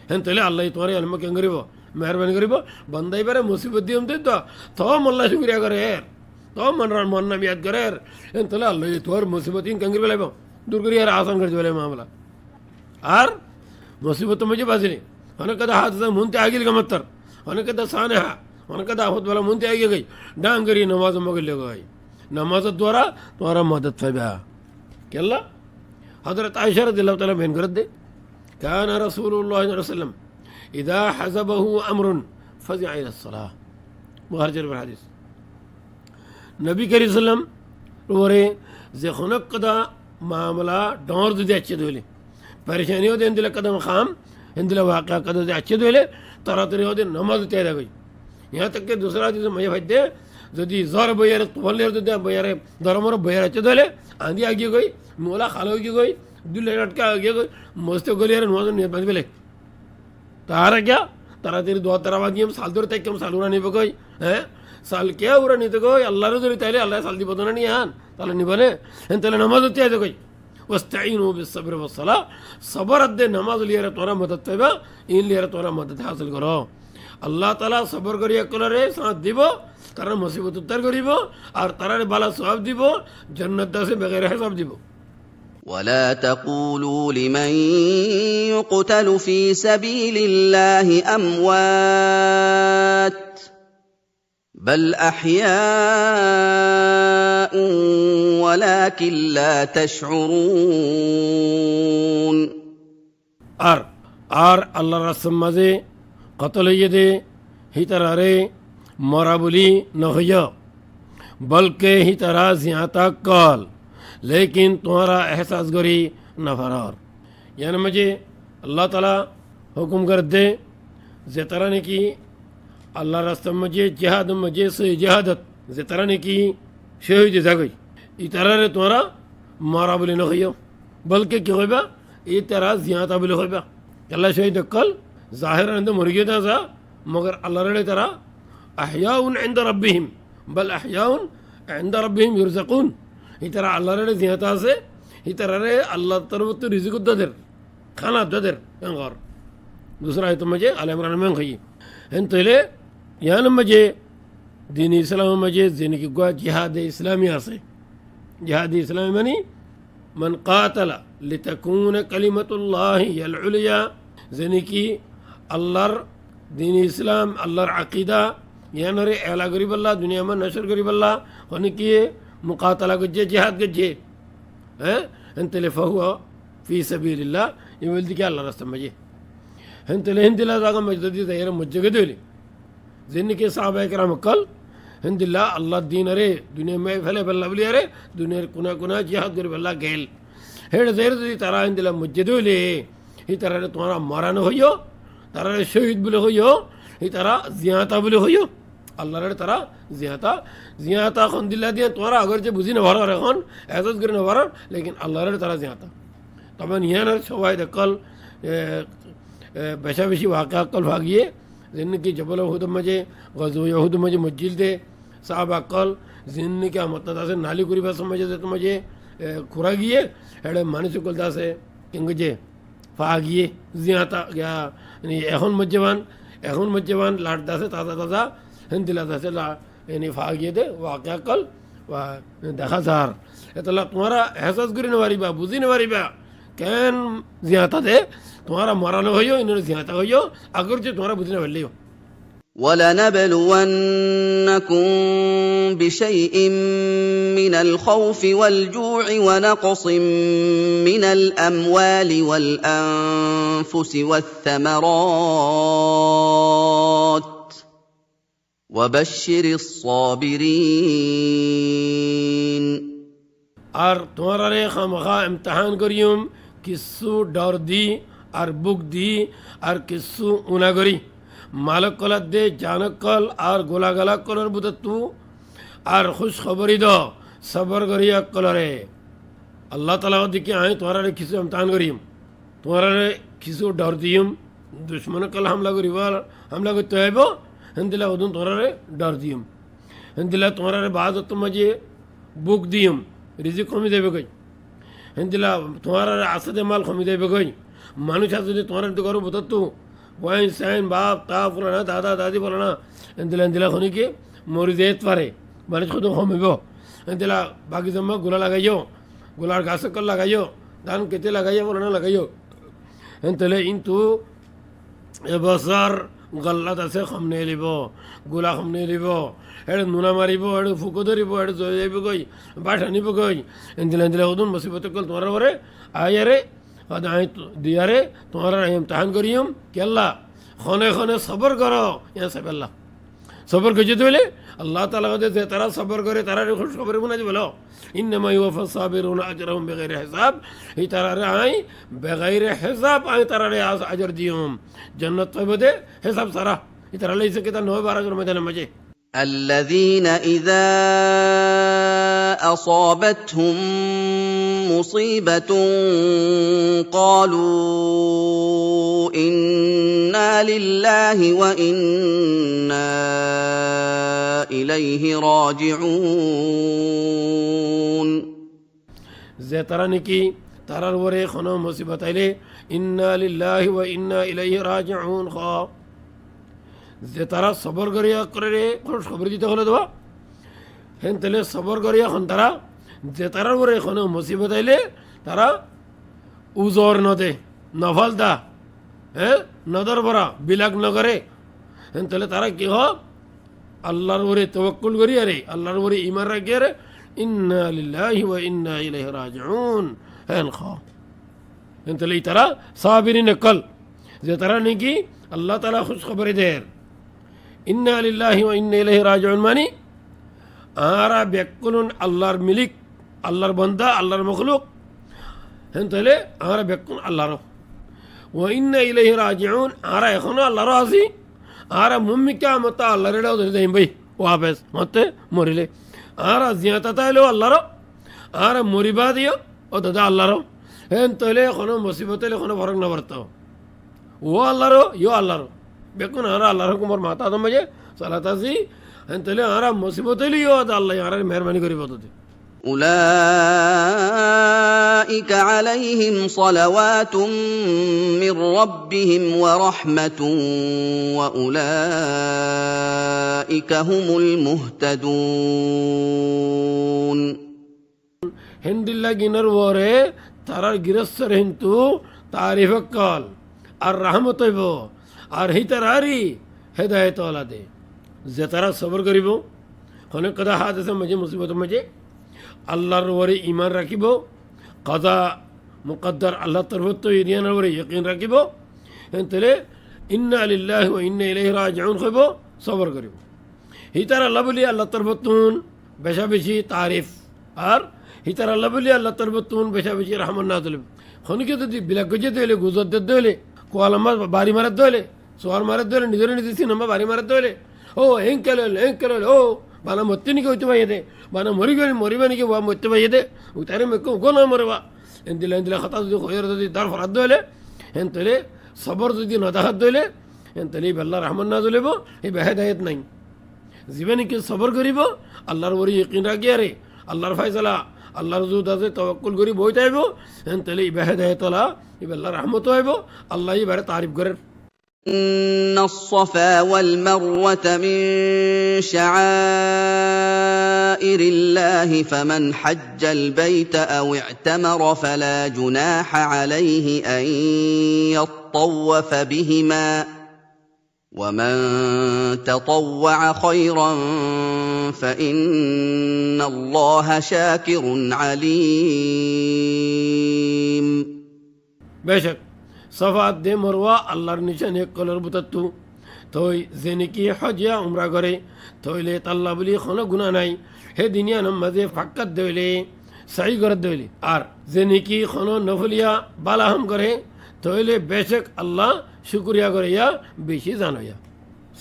হেন তাহলে আল্লাহ তোমার আলম কেন করিব মেহরবানি করিব বান্দাই বারে মুসিবত দিম দে তো আল্লাহ শুকরিয়া করে তো মন নাম ইয়াদ করে হেন তাহলে আল্লাহ তোর মুসিবত ইন কেন করিব দূর করি আর আসান করে দিবে মামলা আর মুসিবত মুঝে বাজিনি অনেক কথা হাত মুনতে ಆಗಿಲ್ ಗಮತ್ತರ್ অনেক কথা সানেহ অনেক কথা আহত বলা মুনতে আগে গই ডাঙ্গরি নামাজ মগলে গই নামাজ দ্বারা তোমার মদত পাইবা কেল্লা হযরত আয়েশা রাদিয়াল্লাহু তাআলা বেন করে দে কান রাসূলুল্লাহ সাল্লাল্লাহু আলাইহি ওয়াসাল্লাম ইদা হাযাবাহু আমরুন ফাজিআ ইলা الصلاه মুহাজির হাদিস নবী করিম সাল্লাম ওরে যে খনক কথা মামলা ডর যদি আছে দলে পরেশানিও দেন দিলে কদম খাম हिंदुला वाक़ा कदर से अच्छे दोले तरह तरह होते नमाज तैयार गई यहाँ तक कि दूसरा चीज़ मज़े फायदे यदि ज़र बयार तोले होते बयार धर्मर बयार अच्छे दोले आंधी आगे गई मोला खालो की गई दुल्हे लटका आगे गई मस्त गली यार नमाज नहीं बंद बेले तारा क्या तारा तेरी दुआ तरह बाकी हम साल दूर तक हम साल उड़ा नहीं पकोई हैं साल क्या उड़ा नहीं तो कोई अल्लाह रो जोरी ताले अल्लाह साल दी बदना नहीं आन ताले नहीं बने इन ताले नमाज तैयार गई वस्तईनु बिस्सब्र वस्सलाह सबर अद्दे नमाज लिया तोरा मदद पाइबा इन लिया तोरा मदद हासिल करो अल्लाह ताला सबर करिया कलरे साथ দিব তারা মুসিবত উত্তর করিব আর তারারে বালা সওয়াব দিব জান্নাত দাসে বগैर হিসাব দিব ولا تقولوا لمن يقتل في سبيل الله أموات بل أحياء ولكن لا تشعرون আর আল্লাহর রাসূল মাঝে কতল হইয়ে দে হিতারে মরা বলি নহইয় বলকে হিতারা জিয়াতা কল लेकिन तुम्हारा एहसास करी न फरार यानी मुझे अल्लाह ताला हुक्म कर दे जे तरह ने की আল্লাহ রাস্তা মাঝে জেহাদ মাঝে সে জেহাদত যে তারা নাকি শহীদ যাগই ই তারারে তোমরা মারা বলে নহিও বলকে কি হইবা ই তারা জিয়াতা বলে হইবা আল্লাহ শহীদ কল জাহির আনন্দ মরিগে দাসা মগর আল্লাহরে তারা আহয়াউন ইনদা রাব্বিহিম বল আহয়াউন ইনদা রাব্বিহিম ইরজাকুন ই তারা আল্লাহরে জিয়াতা আছে ই তারারে আল্লাহ তরফ থেকে রিজিক দাদের খানা দাদের এঙ্গর दूसरा है तो मुझे आल इमरान में खई हैं तले यान मुझे दीन इस्लाम मुझे दिन की गुआ जिहाद इस्लामी से जिहाद इस्लामी मनी मन कातल लितकून कलिमतुल्लाह हियल उलिया जिन की अल्लाह दीन इस्लाम अल्लाह अकीदा यान रे एला गरीब अल्लाह दुनिया में नशर गरीब अल्लाह होने की मुकातला गज्जे जिहाद गज्जे हैं हैं तले फहुआ फी सबीलिल्लाह ये बोलती क्या अल्लाह रास्ते मुझे हिंदला हिंदला जागा मजदी तैयार मुज्जगदोली जिन के साहबा कराम कल हिंदला अल्लाह दीन अरे दुनिया में फैले बल्ला बली अरे दुनिया कुना कुना जिहाद कर बल्ला गेल हेड देर दी तारा हिंदला मुज्जदोली ही तारा तुम्हारा मरान होयो तारा शहीद बोले होयो ही तारा जियाता बोले होयो अल्लाह रे तारा जियाता जियाता खंदिल्ला दिया तुम्हारा अगर जे बुझी न भरा रे खन एहसास करे न भरा लेकिन अल्लाह रे तारा जियाता तबन यान शवाहिद कल बेशा बेशी वाक़ा कल भागिए जिनकी जबल उहद मजे गज़ो यहूद मजे मस्जिद दे साहब कल जिन क्या मतलब से नाली कुरी बस मजे दे तो मजे खुरागिए हेडे मानसिक कलदा से किंगजे फागिए जियाता क्या यानी এখন मज्जवान लाटदा से ताज़ा ताज़ा हिंदिला से ला यानी फागिए दे वाक़ा कल देखा सार इतला तुम्हारा एहसास करी नवारी बा बुझी नवारी बा कैन जियाता दे तुम्हारा मरानो होयो इन्होंने जियाता होयो अगर जो तुम्हारा बुझने वाले हो ولنبلونكم بشيء من الخوف والجوع ونقص من الأموال والأنفس والثمرات وبشر الصابرين আর তোমারা রে খামখা ইমতিহান করিয়ম কিছু ডর দি আর বুক দি আর কিছু উনা করি মালক কলার দে জানক কল আর গোলা গলা কলর বুতু আর খুশ খবরি দ সবর করিয়া কলরে আল্লাহ তাআলা দিকে আই তোমারা রে কিছু ইমতিহান করিম তোমারা রে কিছু ডর দিয়ম দুশ্মন কল হামলা করিবার হামলা করতে হইব হিন্দিলা ওদুন তোমারা রে ডর দিয়ম হিন্দিলা তোমারা রে বাদ তোমাজে বুক দিয়ম রিজিক কমি দেবে কই হিন্দিলা তোমার আসাদে মাল কমি দেবে কই মানুষ আছে যদি তোমার তো করো বুতু ওয়াইন সাইন বাপ তা ফুলানা দাদা দাদি ফুলানা হিন্দিলা হিন্দিলা খনি কি মরি যেতে পারে মানুষ কত কমিব হিন্দিলা বাকি জমা গোলা লাগাইও গোলার গাছ কল লাগাইও ধান কেটে লাগাইও ফুলানা লাগাইও হিন্দিলা কিন্তু এবছর গল্লাত আছে কমনে লিব গোলা কমনে লিব এড়ে নুনা মারিব এড়ে ফুকো ধরিব এড়ে জয় যাইব গই বাট আনিব গই এন্দিলা এন্দিলা ওদুন মুসিবত কল তোমার ওরে আয়ারে আদাই দিয়ারে তোমার ইমতিহান করিয়ম কেল্লা খনে খনে সবর করো ইয়া সাবাল্লাহ সবর গজে দিলে আল্লাহ তাআলা কদে যে তারা সবর করে তারা খুশ খবর মুনাজি বলো ইন্নামা ইউফাস সাবিরুনা আজরাহুম বিগাইরি হিসাব ই তারা আই বিগাইরি হিসাব আই তারা আজর দিয়ম জান্নাত পাইবদে হিসাব সারা ই তারা লাইছে কেতা 9-12 ময়দানে মজে الذين إذا أصابتهم مصيبة قالوا إنا لله وإنا إليه راجعون যে তারা নাকি তারার ওরে কোনো মুসিবত আইলে ইন্না লিল্লাহি ওয়া ইন্না ইলাইহি রাজিউন খা যে তারা সবর করিয়া করে খুশ খবর দিতে হলো দেওয়া হেন তেলে সবর করিয়া এখন তারা যে তারার ওরে কোনো মুসিবত আইলে তারা উজর নদে নফল দা হ্যাঁ নদর বরা বিলাগ নগরে হেন তেলে তারা কি হ আল্লাহর ওরে তওয়াক্কুল করি আরে আল্লাহর ওরে ঈমান রাখি আরে ইন্না লিল্লাহি ওয়া ইন্না ইলাইহি রাজিউন হেন খা হেন তেলে তারা সাবিরিন কল যে তারা নাকি আল্লাহ তাআলা খুশ খবর দেয় ইন্না লিল্লাহি ওয়া ইন্না ইলাইহি রাজিউন মানে আরা বেকুলুন আল্লাহর মিলিক আল্লাহর বান্দা আল্লাহর মখলুক হেন তাহলে আমরা বেকুন আল্লাহর ও ইন্না ইলাইহি রাজিউন আমরা এখনো আল্লাহর আছি আমরা মুম্মিকা মত আল্লাহর এটাও ধরে যাই ভাই ওয়াপেস মতে মরিলে আমরা জিয়াতা তাইলেও আল্লাহর আমরা মরিবা দিও ও দাদা আল্লাহর হেন তাহলে এখনো মুসিবত হলে এখনো ফরক না পড়তো ও আল্লাহর ইও আল্লাহর বেকুন আমরা আল্লাহর হুকুমর মাথা আদম বাজে সালাত আছি হেন তাহলে আমরা মুসিবত হলে ইও আল্লাহ আমরা মেহরবানি করি বলতে أولئك عليهم صلوات من ربهم ورحمة وأولئك هم المهتدون হিন্দিল্লা গিনার ওরে তারার গিরস্তর হিন্তু তারিফ কল আর রহমত হইব আর হিতারি হেদায়ত দে যে তারা সবর করিব অনেক কথা হাত আছে মাঝে মুসিবত মাঝে আল্লাহর ওরে ইমান রাখিব কাজা মুকদ্দার আল্লাহ তরফত ইরিয়ানের ওরে ইয়কিন রাখিব তাহলে ইন্না লিল্লাহি ওয়া ইন্না ইলাইহি রাজিউন হইব সবর করিব হিতার আল্লাহ বলি আল্লাহ তরফতুন বেশা বেশি তারিফ আর হিতার আল্লাহ বলি আল্লাহ তরফতুন বেশা বেশি রহমান না দিলে খনিকে যদি বিলাক গজে দিলে গুজর দিতে হলে কোয়ালাম্মা বাড়ি মারাত দিলে সোয়ার মারাত দিলে নিজের নিজে সিনেমা বাড়ি মারাত দিলে ও হেঙ্কেল ও বানা মরতে নিকে হইতে পাইয়ে দে বানা মরি গেলে মরিবা নিকে বা মরতে পাইয়ে দে ও তারে মেকো গো না মরবা এন দিলা খাতা যদি খয়ের যদি দার ফরাত দিলে হেন তলে সবর যদি নদাহাত দিলে হেন তলে আল্লাহ রহমান না দিলেব এই বেহেদায়ত নাই জীবনীকে সবর করিব আল্লাহর ওরে ইয়কিন রাখি আরে আল্লাহর ফায়সালা আল্লাহর জুদ আছে তওয়াক্কুল করি বই তাইব হেন তলে বেহেদায়ত আলা এই আল্লাহর রহমত হইব আল্লাহ ইবারে তারিফ করে إن الصفا والمروة من شعائر الله فمن حج البيت أو اعتمر فلا جناح عليه أن يطوف بهما ومن تطوع خيرا فإن الله شاكر عليم বেশক সফাত দে মরওয়া আল্লাহর নিশান এক কলর বুতাত্তু থই যে নাকি হজিয়া উমরা করে থইলে তাল্লা বলি কোনো গুণা নাই হে দিনিয়া নামাজে ফাক্কাত দইলে সাই করে দইলে আর যে নাকি কোনো নফলিয়া বালাহাম করে থইলে বেশক আল্লাহ শুকরিয়া করে ইয়া বেশি জানোয়া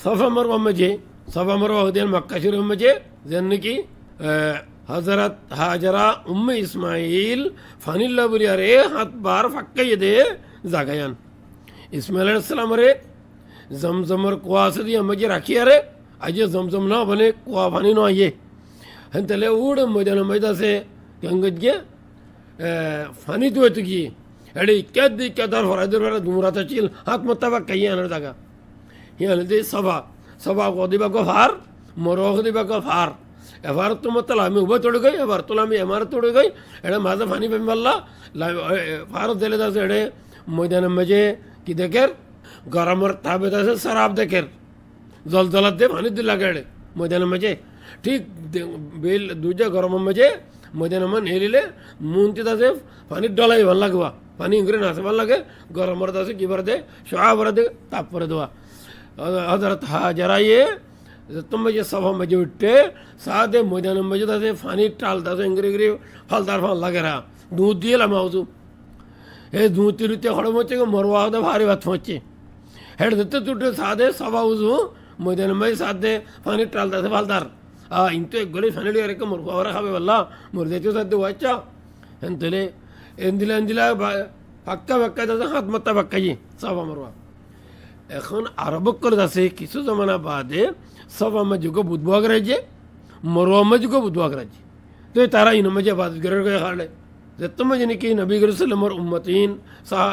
সফা মরওয়া মাঝে সফা মরওয়া হদিয়ান মক্কা শরীফ মাঝে যে নাকি হজরত হাজরা উম্মে ইসমাইল ফানিল্লা বলি আরে হাত বার ফাক্কাইয়ে দে জাগায়ান ইসমাইল আলাইহিস সালাম রে জমজমর কুয়া से दिया मजे राखी अरे आज जमजम ना बने कुआ पानी ना आइए हम तले उड़ मैदान मैदा से गंगज के फानी तो की अरे क्या दर फरादर वाला दूमरा चिल हाथ मतबा कहीं आना जागा यहाँ दे सभा को दिबा को फार मरो को दिबा को फार एबार तो मतलब आम्ही उभं तोड गई एबार तुला आम्ही इमारत तोड गई एडे माझा फानी पे मल्ला फार दिले दास एडे मैदान मजे की देखेर गरमर ताबे दास शराब देखेर जलजलात दे फानी दिला गेडे मैदान मजे ठीक बेल दूजा गरम मजे मैदान मन हेलिले मुंती दासे फानी डलाई भल लागवा पानी इंग्रे नासे भल लागे गरमर दासे की बर दे शोआ बर दे ताप पर दवा हजरत हाजरा ये तुम मजे सभा मजे उठे सादे मैदान मजे दासे फानी टाल दासे इंग्रे फलदार फल लागे रहा दूध दिए ला माउसू हे दूध तिरुते खड़े मोचे को मरवा दे भारी बात मोचे हेड देते टूटे सादे सभा उजू मैदान में सादे फानी टाल दासे फलदार इंतो एक गोली फानी लिया रे को मरवा और खावे वल्ला मर देते सादे वाचा एंतले एंदिला पक्का दासे हाथ मत्ता पक्का जी सभा मरवा এখন আরবক করে আছে কিছু জমানা বাদে সব আমার যুগ বুধবাগ রাজ্যে মরুয়ামা যুগ বুধবাগ রাজ্যে তো তারা ইনমাজে বাদ গরে গয়ে খাড়ে যেত মজে নাকি নবী সাল্লামের উম্মতিন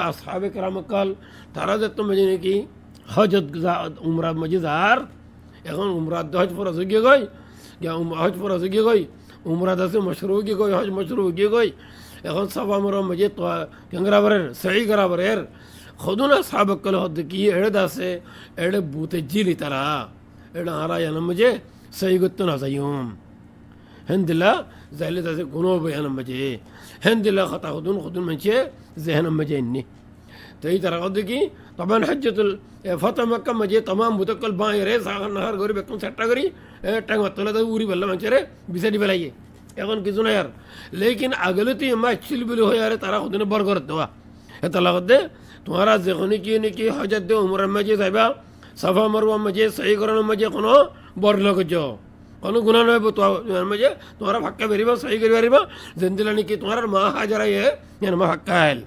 আসহাবে কেরাম কাল তারা যেত মজে নাকি হজত উমরা মজেদার এখন উমরা হজ ফরজ গিয়ে গই হজ ফরজ গিয়ে গই উমরা দাসে মশরু গিয়ে গই হজ মশরু গিয়ে গই এখন সব আমার মজে তো কেঙ্গরাবরের সহি করাবরের खुदूना साबक कल हद की एड़े दासे एड़े बूते जीली तरह एड़ा हारा यान मुझे सही गुत्तो ना सयूम हंदिला ज़हले दासे गुनो बयान मुझे हंदिला खता खुदून मंचे जहन मुझे इन्नी तो ये तरह हद की तबन हज्जतुल फतह मक्का मुझे तमाम बुतकल बाएं रे सागर नहर गोरी बेकुन सट्टा करी टंग मतला तो पूरी बल्ला मंचे रे बिसरी बलाइए এখন কিছু নাই আর লেকিন আগলে তুই মাছ ছিল বলে হয়ে আরে তারা ওদিনে বর করে দেওয়া এটা লাগত দে তোমারা যখনই কি নাকি হজরত দে উমরের মাঝে যাইবা সাফা মারওয়ার মাঝে সহি করানোর মাঝে কোনো বর লগজ কোনো গুণা নয় তোমার মাঝে তোমারা ফাক্কা বেরিবা সহি করে পারিবা যেদিন নাকি তোমার মা হাজারা ইয়ান মা ফাক্কা আইল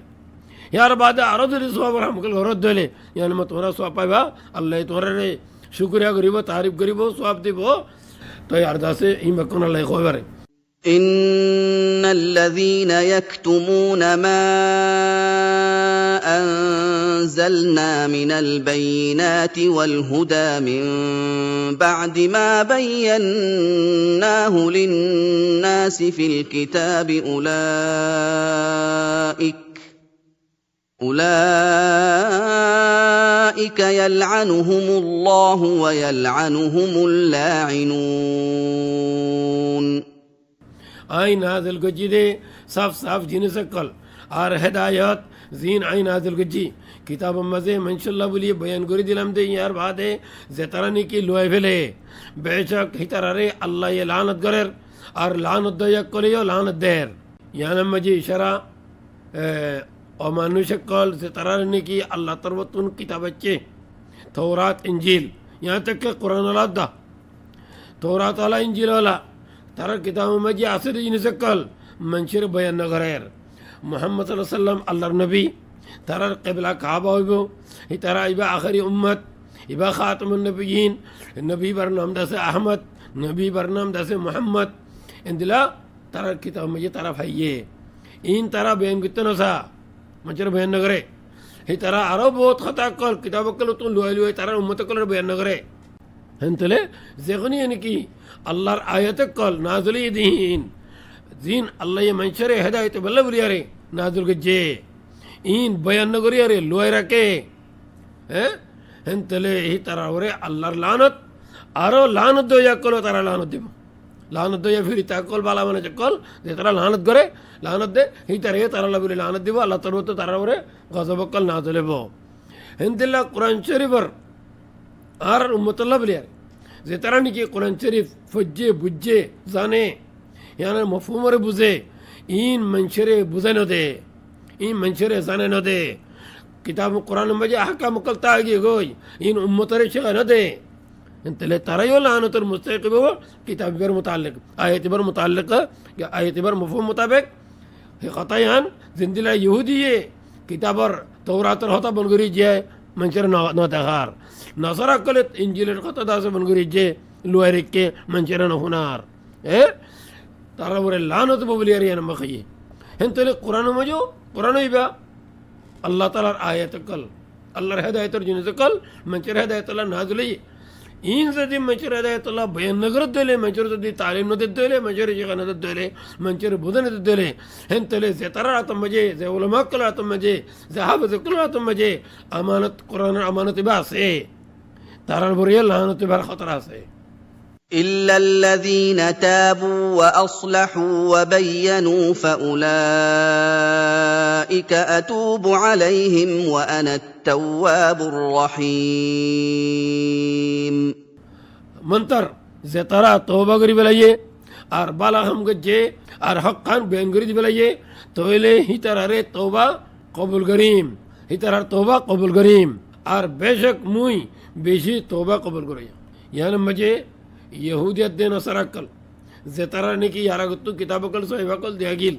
ইয়ার বাদে আরও যদি সব আমাকে ঘরত ধরলে ইয়ান মা তোমরা সব পাইবা আল্লাহ তোমার শুক্রিয়া করিব তারিফ করিব সব দিব তো আর দাসে ই মকন আল্লাহ কইবারে إن الذين يكتمون ما أنزلنا من البينات والهدى من بعد ما بيناه للناس في الكتاب أولئك يلعنهم الله ويلعنهم اللاعنون আই নাজিল গজি দে সাফ সাফ জিনিস কল আর হেদায়ত জিন আই নাজিল গজি কিতাব মজে মনশুল্লাহ বলিয়ে বয়ান করে দিলাম দে ইয়ার বাদে যে তারা নাকি লয় ফেলে বেশক হিতারারে আল্লাহ এ লানত করের আর লানত দয়া কলিও লানত দের ইয়ান মজি ইশারা অমানুষ কল যে তারা নাকি আল্লাহ তরবতুন কিতাব আছে তৌরাত ইঞ্জিল यहाँ तक के कुरान अलादा तौरात वाला इंजिल वाला तारा किताब में जी आसर जिनिस कल मंशर बयान नगरेर मोहम्मद सल्लल्लाहु अलैहि वसल्लम अल्लाहर नबी तारा क़िबला काबा होइबो हि तारा इबा आखिरी उम्मत इबा खातमुन नबिय्यीन नबी बर नाम दसे अहमद नबी बर नाम दसे मोहम्मद इंदिला तारा किताब में जी तारा भाइये इन तारा बयान कितनो सा मंशर बयान नगरे हि तारा आरो बहुत खता कल किताब कल तो लुआई तारा उम्मत कल बयान नगरे हंतले जेखनी यानी कि अल्लाहर आयत कल नाजुल दीन दीन अल्लाह ये मंशर हिदायत बल्ला बुलिया रे नाजुल गजे इन बयान नगरी रे लुआई रखे हैं हंतले ही तारा रे अल्लाहर लानत आरो लानत दो या कलो तारा लानत दे लानत दो या फिर ता कल बाला माने कल दे तारा लानत करे लानत दे ही तारा लबुले लानत दिबो अल्लाह तरव तो तारा रे गजब कल नाजुल बो हंतला कुरान शरीफ আর উম্মতুল্লাহ বলিয়ার যে তারা নাকি কোরআন শরীফ ফজ্জে বুঝে জানে ইয়ার মফহুমরে বুঝে ইন মনশরে বুঝে ন দে ইন মনশরে জানে ন দে কিতাব কোরআন মজে আহকাম কলতা আগে গই ইন উম্মতরে শেখা ন দে তাহলে তারাইও লানতের মুস্তাকিব কিতাবের মুতাল্লিক আয়াতের মুতাল্লিক আয়াতের মফহুম মোতাবেক হে কথায়ান জিন্দিলা ইহুদিয়ে কিতাবর তৌরাতের হতা বনগরি যে মনশরে ন দেখার नसरा कलत इंजिलेर कथा दासे बनगरी जे लुआरे के मंचरा न हुनार तारा बरे लानत बबलियार यान मखये हंतले कुरान मजो कुरान इबा अल्लाह ताला आयत कल अल्लाह हिदायतर जिनस कल मंचरा हिदायत अल्लाह नाजुली इन सदी मंचरा हिदायत अल्लाह बयान नगर देले मंचरा सदी तालीम न देले मंचरा जगह न देले मंचरा बुदन देले हंतले जे तारा आतम मजे जे उलमा कल आतम मजे जे हाफिज कल आतम मजे अमानत कुरान अमानत इबा से तारा बुरिया लानत बार खतरा से إلا الذين تابوا وأصلحوا وبينوا فأولئك أتوب عليهم وأنا التواب الرحيم منتر زترا توبة غري بلايه আর বালা হাম গজে আর হক খান বেন গরি দিবলায়ে তোইলে হিতারে তওবা কবুল করিম হিতার তওবা কবুল করিম আর বেশক মুই বেশি তওবা কবুল করি ইয়ান মজে ইহুদিয়ত দে নসরাকল যে তারা নাকি ইয়ারাগতু কিতাবকল সহিবাকল দেগিল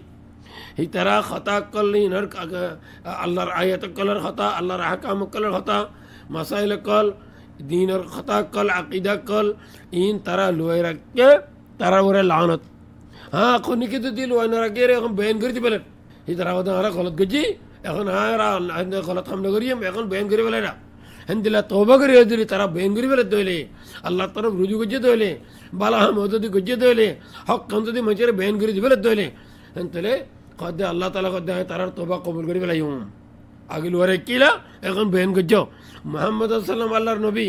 হি তারা খতা কল ইনর আল্লাহর আয়াত কলর খতা আল্লাহর আহকাম কলর খতা মাসাইল কল দিনের খতা কল আকীদা কল ইন তারা লুয়াই রাখকে তারা ওরে লানত হ্যাঁ এখন নাকি তো দিল ওই না রাখে এখন বেন করে দিবেন হি তারা ওদের আরা গলত গজি এখন হ্যাঁ গলত হামলা করিম এখন বেন করে বলে না হিন্দিলা তওবা করে দিলি তারা বেন করে বলে দইলে আল্লাহ তরফ রুজু গজে দইলে বালা হাম যদি গজে দইলে হক কান যদি মজরে বেন করে দিবেলে দইলে হেনতলে কদে আল্লাহ তাআলা কদে তারা তওবা কবুল করে বলে ইউম আগিল ওরে কিলা এখন বেন গজো মুহাম্মদ সাল্লাল্লাহু আল্লাহর নবী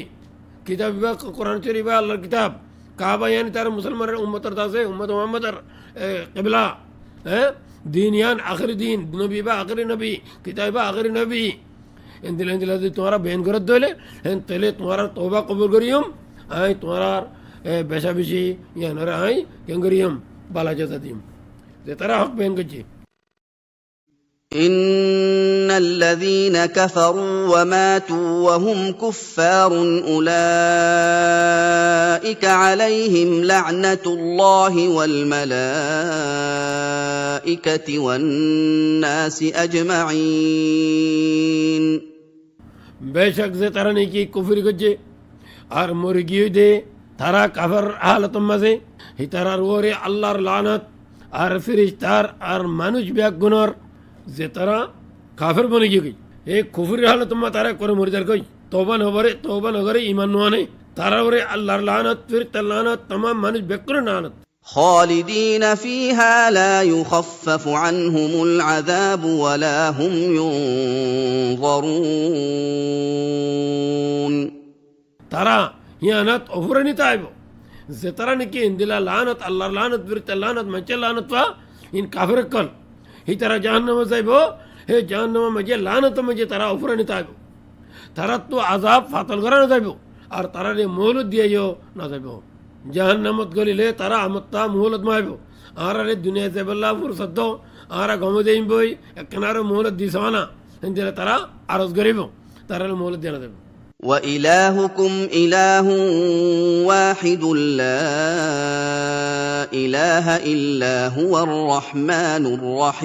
কিতাব বা কোরআন শরীফ বা আল্লাহর কিতাব কাবা यानी তারা মুসলমানের উম্মতের দাসে উম্মত মুহাম্মদের কিবলা দিন ইয়ান আখিরি দিন নবী বা আখিরি নবী কিতাব বা আখিরি নবী इंदिल इंदिल तुम्हारा बेन कर दोले तेले तुम्हारा तौबा कबूल करियम आई तुम्हारा बेशा बेशी या नर आई क्या करियम বালা জাজা দিম যে তারা হক বেন করছে إن الذين كفروا وماتوا وهم كفار أولئك عليهم لعنة الله والملائكة والناس أجمعين বেশক যে তারা নাকি কুফরি করছে আর মরে গিয়ে দে তারা কাফের হালত মাঝে হি তারার ওরে আল্লাহর লানত আর ফিরিস্তার আর মানুষ ব্যাগুণর যে তারা কাফের বনে গিয়ে গই এই কুফরির হালত তারা করে মরে যার কই তওবা নগরে ইমান নোয়ানে তারা ওরে আল্লাহর লানত ফিরিস্তার লানত तमाम মানুষ ব্যাগুণের লানত خالدين فيها لا يخفف عنهم العذاب ولا هم ينظرون তারা হিয়ানত অফুরানি তাইব যে তারা নাকি ইন্দিলা লানত আল্লাহর লানত ফিরিস্তার লানত মানুষের লানত পা ইন কাফের কল হি তারা জাহান্নামে যাইব হে জাহান্নামে মাঝে লানত মাঝে তারা অফুরানি তাইব তারা তো আযাব ফাতল করা না যাইব আর তারা মৌলত দিয়েও না যাইব জাহান্নামত গলিলে তারা আমত্তা মৌলত মাইব আর আরে দুনিয়া যাইবল্লা ফুরসত দো আর গমে দেইম বই একনারে মৌলত দিছানা দিলে তারা আরজ করিব তারা মৌলত দিয়ে না যাইব وإلهكم إله واحد لا إله إلا هو الرحمن الرحيم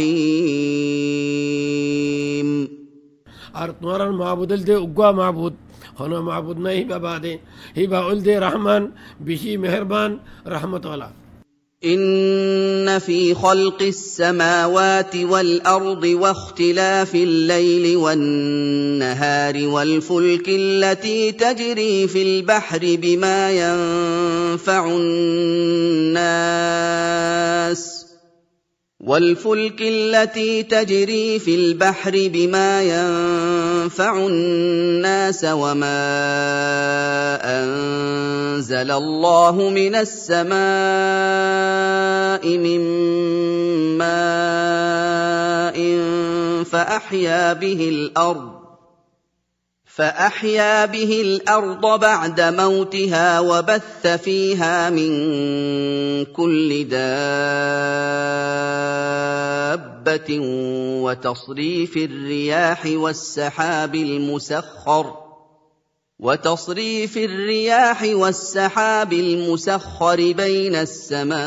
আর তোমার মাহবুদল দে উগ্গা মাহবুদ হনো মাহবুদ নাই বাবা দে হিবা উল দে রহমান বেশি মেহেরবান রহমতওয়ালা إن في خلق السماوات والأرض واختلاف الليل والنهار والفلك التي تجري في البحر بما ينفع الناس وما أنزل الله من السماء من ماء فأحيا به الأرض بعد موتها وبث فيها من كل دابة وتصريف الرياح والسحاب المسخر بين السماء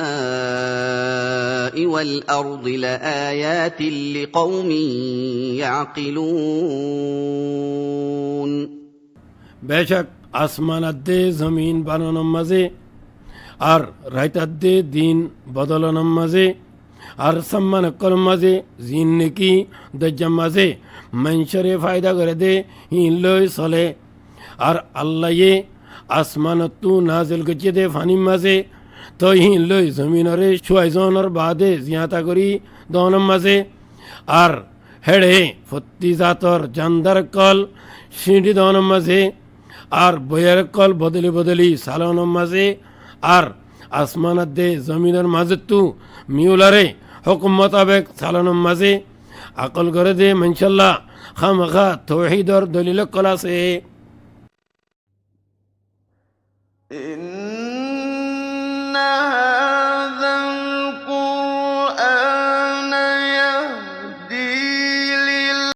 والأرض لآيات لقوم يعقلون বেশক আসমান আদে জমিন বানানোর মাঝে আর রাইত আদে দিন বদলানোর মাঝে আর সম্মান করার মাঝে জিন নেকি দজ্জার মাঝে মানুষের ফায়দা করে দে হিন লই চলে আর আল্লাহ আসমান তু নাজিল করছে দে ফানির মাঝে তো হিন লই জমিনরে ছয়জনের বাদে জিয়াতা করি দনের মাঝে আর হেড়ে ফত্তি জাতর জান্দার কল সিঁড়ি দনের মাঝে আর বইয়ের কল বদলি সালানোর মাঝে আর আসমানাত দে জমিনের মাঝে তু মিউলারে হুকুম মোতাবেক সালানোর মাঝে আকল করে দে মানশাল্লাহ খামখা তৌহিদর দলিল কল আছে